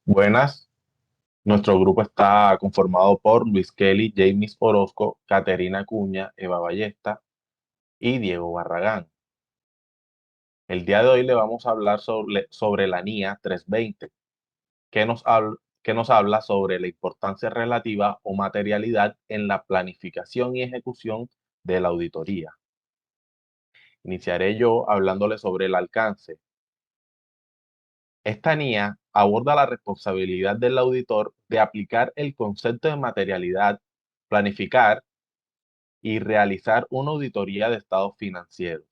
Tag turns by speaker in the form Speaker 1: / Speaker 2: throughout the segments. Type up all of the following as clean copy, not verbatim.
Speaker 1: Buenas, nuestro grupo está conformado por Luis Kelly, James Orozco, Caterina Cuña, Eva Ballesta y Diego Barragán. El día de hoy le vamos a hablar sobre la NIA 320, que nos habla sobre la importancia relativa o materialidad en la planificación y ejecución de la auditoría. Iniciaré yo hablándole sobre el alcance. Esta NIA aborda la responsabilidad del auditor de aplicar el concepto de materialidad, planificar y realizar una auditoría de estados financieros.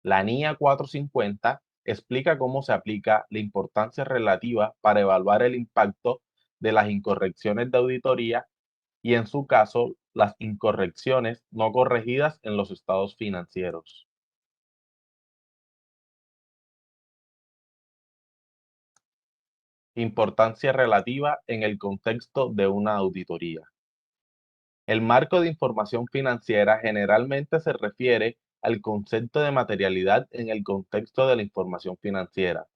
Speaker 1: La NIA 450 explica cómo se aplica la importancia relativa para evaluar el impacto de las incorrecciones de auditoría y, en su caso, las incorrecciones no corregidas en los estados financieros. Importancia relativa en el contexto de una auditoría. El marco de información financiera generalmente se refiere al concepto de materialidad en el contexto de la información financiera.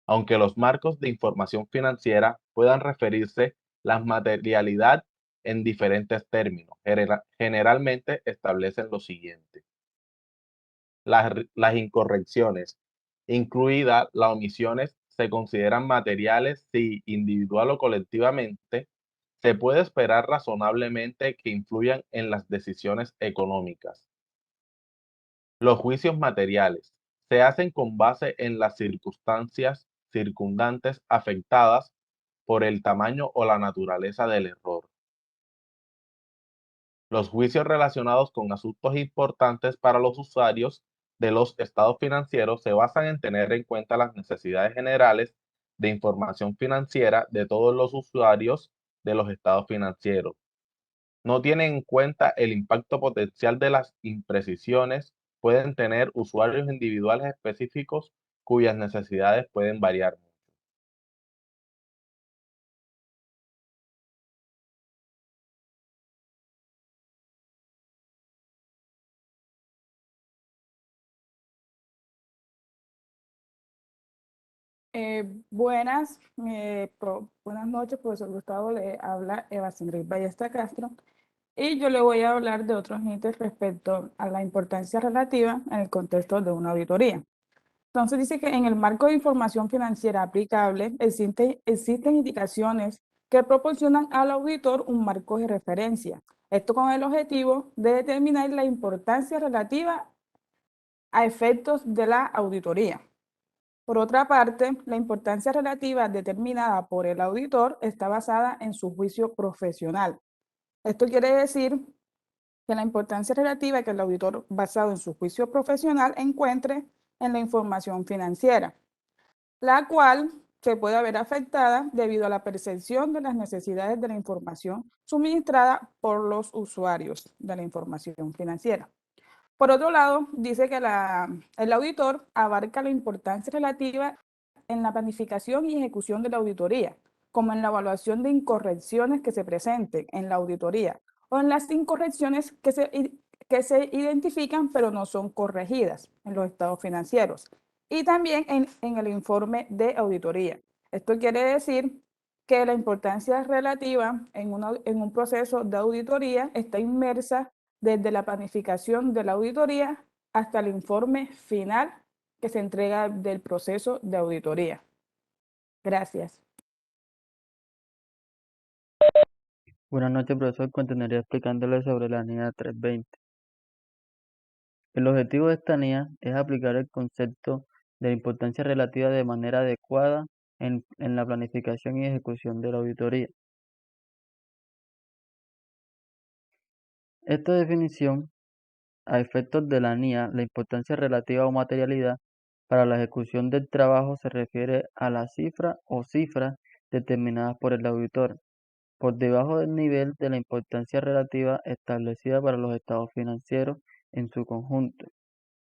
Speaker 1: Aunque los marcos de información financiera puedan referirse la materialidad en diferentes términos, generalmente establecen lo siguiente. Las incorrecciones, incluidas las omisiones, se consideran materiales si individual o colectivamente se puede esperar razonablemente que influyan en las decisiones económicas. Los juicios materiales se hacen con base en las circunstancias circundantes afectadas por el tamaño o la naturaleza del error. Los juicios relacionados con asuntos importantes para los usuarios de los estados financieros se basan en tener en cuenta las necesidades generales de información financiera de todos los usuarios de los estados financieros. No tienen en cuenta el impacto potencial de las imprecisiones. Pueden tener usuarios individuales específicos cuyas necesidades pueden variar.
Speaker 2: Buenas noches, profesor Gustavo. Le habla Eva Sindri Ballesta Castro y yo le voy a hablar de otros ítems respecto a la importancia relativa en el contexto de una auditoría. Entonces dice que en el marco de información financiera aplicable existen indicaciones que proporcionan al auditor un marco de referencia. Esto con el objetivo de determinar la importancia relativa a efectos de la auditoría. Por otra parte, la importancia relativa determinada por el auditor está basada en su juicio profesional. Esto quiere decir que la importancia relativa que el auditor, basado en su juicio profesional, encuentre en la información financiera, la cual se puede ver afectada debido a la percepción de las necesidades de la información suministrada por los usuarios de la información financiera. Por otro lado, dice que el auditor abarca la importancia relativa en la planificación y ejecución de la auditoría, como en la evaluación de incorrecciones que se presenten en la auditoría o en las incorrecciones que se identifican pero no son corregidas en los estados financieros y también en el informe de auditoría. Esto quiere decir que la importancia relativa en un proceso de auditoría está inmersa desde la planificación de la auditoría hasta el informe final que se entrega del proceso de auditoría. Gracias.
Speaker 3: Buenas noches, profesor. Continuaré explicándole sobre la NIA 320. El objetivo de esta NIA es aplicar el concepto de la importancia relativa de manera adecuada en la planificación y ejecución de la auditoría. Esta definición, a efectos de la NIA, la importancia relativa o materialidad para la ejecución del trabajo se refiere a la cifra o cifras determinadas por el auditor, por debajo del nivel de la importancia relativa establecida para los estados financieros en su conjunto,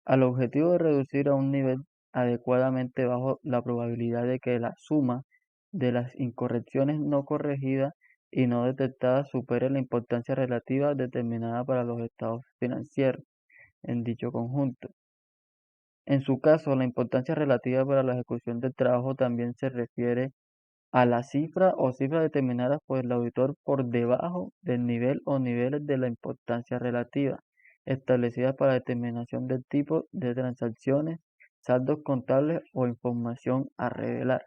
Speaker 3: al objetivo de reducir a un nivel adecuadamente bajo la probabilidad de que la suma de las incorrecciones no corregidas y no detectadas supere la importancia relativa determinada para los estados financieros en dicho conjunto. En su caso, la importancia relativa para la ejecución del trabajo también se refiere a la cifra o cifras determinadas por el auditor por debajo del nivel o niveles de la importancia relativa, establecidas para determinación del tipo de transacciones, saldos contables o información a revelar.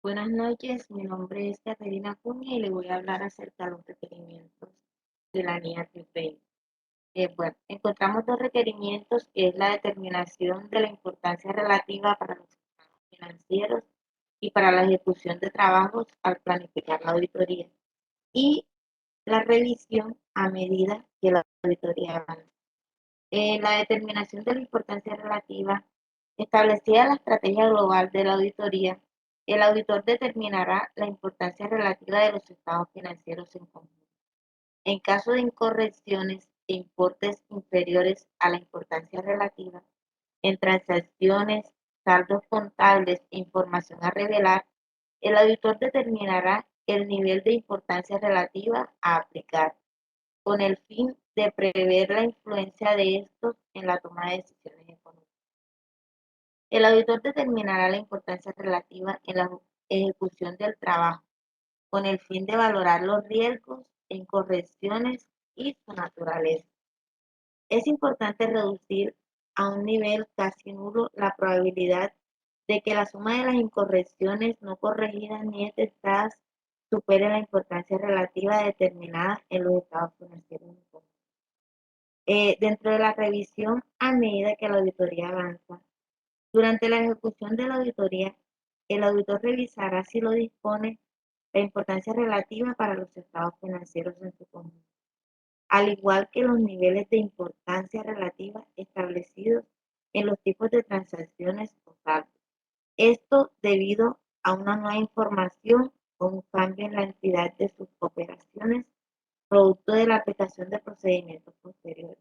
Speaker 4: Buenas noches, mi nombre es Caterina Cuña y le voy a hablar acerca de los requerimientos de la NIA 20. Bueno, encontramos dos requerimientos, que es la determinación de la importancia relativa para los estados financieros y para la ejecución de trabajos al planificar la auditoría, y la revisión a medida que la auditoría avanza. La determinación de la importancia relativa establecida la estrategia global de la auditoría. El auditor determinará la importancia relativa de los estados financieros en conjunto. En caso de incorrecciones e importes inferiores a la importancia relativa, en transacciones, saldos contables e información a revelar, el auditor determinará el nivel de importancia relativa a aplicar, con el fin de prever la influencia de estos en la toma de decisiones económicas. El auditor determinará la importancia relativa en la ejecución del trabajo, con el fin de valorar los riesgos e incorrecciones y su naturaleza. Es importante reducir a un nivel casi nulo la probabilidad de que la suma de las incorrecciones no corregidas ni detectadas supere la importancia relativa determinada en los estados financieros. Dentro de la revisión a medida que la auditoría avanza, durante la ejecución de la auditoría, el auditor revisará, si lo dispone, la importancia relativa para los estados financieros en su conjunto, al igual que los niveles de importancia relativa establecidos en los tipos de transacciones o saldos. Esto debido a una nueva información o un cambio en la entidad de sus operaciones, producto de la aplicación de procedimientos posteriores.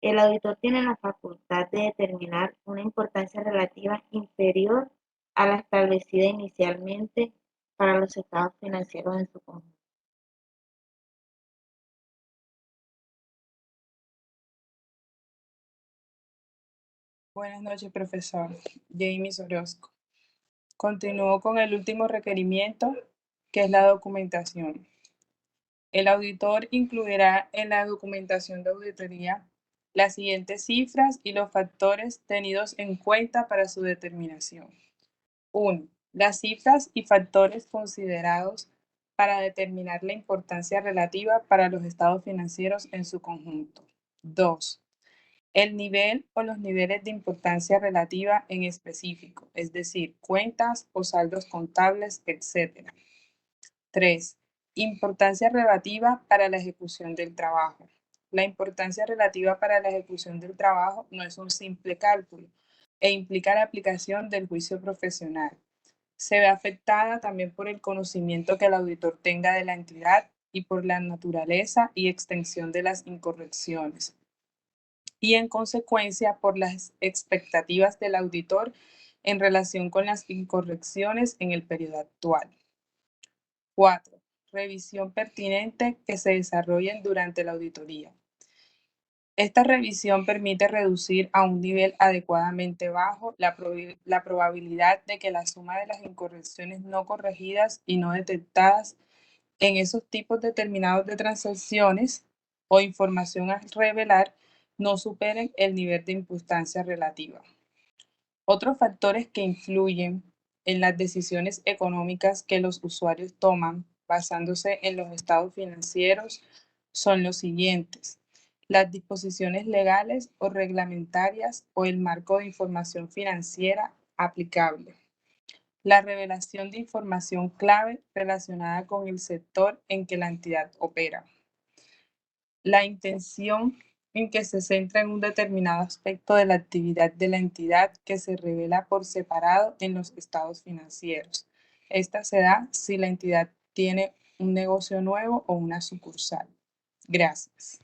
Speaker 4: El auditor tiene la facultad de determinar una importancia relativa inferior a la establecida inicialmente para los estados financieros en su conjunto.
Speaker 2: Buenas noches, profesor. James Orozco. Continúo con el último requerimiento, que es la documentación. El auditor incluirá en la documentación de auditoría las siguientes cifras y los factores tenidos en cuenta para su determinación. 1. Las cifras y factores considerados para determinar la importancia relativa para los estados financieros en su conjunto. 2. El nivel o los niveles de importancia relativa en específico, es decir, cuentas o saldos contables, etc. 3. Importancia relativa para la ejecución del trabajo. La importancia relativa para la ejecución del trabajo no es un simple cálculo e implica la aplicación del juicio profesional. Se ve afectada también por el conocimiento que el auditor tenga de la entidad y por la naturaleza y extensión de las incorrecciones, y en consecuencia por las expectativas del auditor en relación con las incorrecciones en el periodo actual. 4. Revisión pertinente que se desarrollen durante la auditoría. Esta revisión permite reducir a un nivel adecuadamente bajo la probabilidad de que la suma de las incorrecciones no corregidas y no detectadas en esos tipos determinados de transacciones o información a revelar no superen el nivel de importancia relativa. Otros factores que influyen en las decisiones económicas que los usuarios toman basándose en los estados financieros son los siguientes: las disposiciones legales o reglamentarias o el marco de información financiera aplicable, la revelación de información clave relacionada con el sector en que la entidad opera, la intención en que se centra en un determinado aspecto de la actividad de la entidad que se revela por separado en los estados financieros. Esta se da si la entidad tiene un negocio nuevo o una sucursal. Gracias.